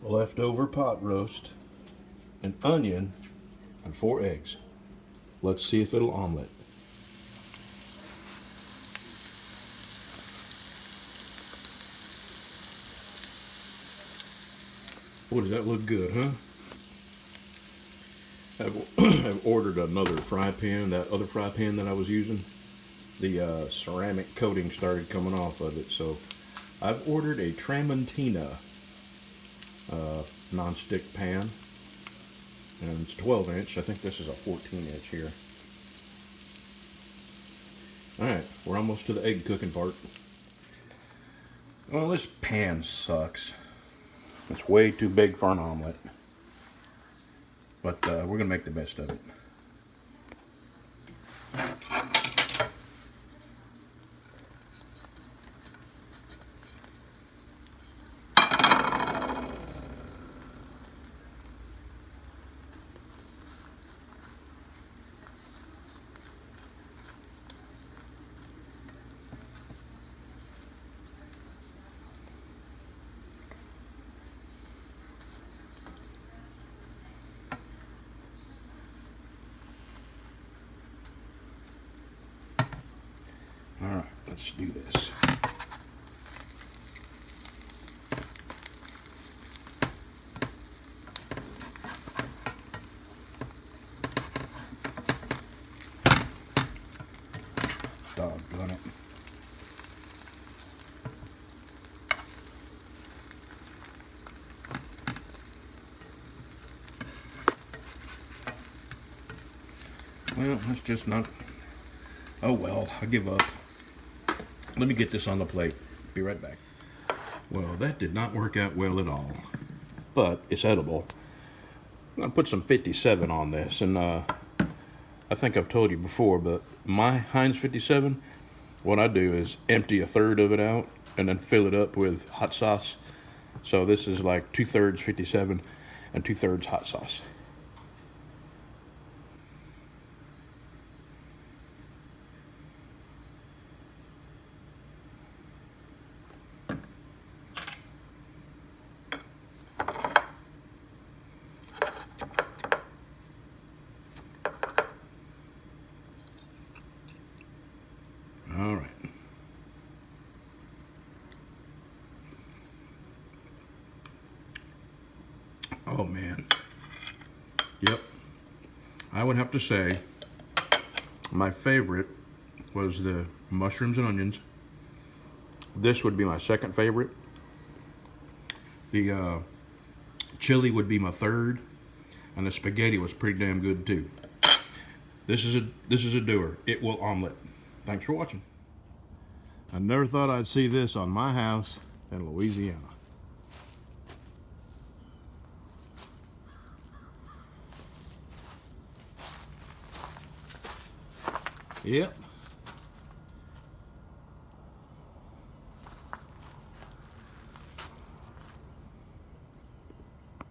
leftover pot roast, an onion, and 4 eggs. Let's see if it'll omelet. Boy, does that look good, huh? I've ordered another fry pan. That other fry pan that I was using, the ceramic coating started coming off of it, so I've ordered a Tramontina non-stick pan, and it's 12 inch. I think this is a 14 inch here. Alright, we're almost to the egg cooking part. Well, this pan sucks. It's way too big for an omelet, but we're gonna make the best of it. Alright, let's do this. Doggone it. Well, that's just not... Oh well, I give up. Let me get this on the plate. Be right back. Well, that did not work out well at all, but it's edible. I'm gonna put some 57 on this, and I think I've told you before, but my Heinz 57, what I do is empty a third of it out and then fill it up with hot sauce. So this is like 2/3 57 and 2/3 hot sauce. All right. Oh man. Yep. I would have to say my favorite was the mushrooms and onions. This would be my second favorite. The chili would be my third, and the spaghetti was pretty damn good too. This is a doer. It will omelet. Thanks for watching. I never thought I'd see this on my house in Louisiana. Yep.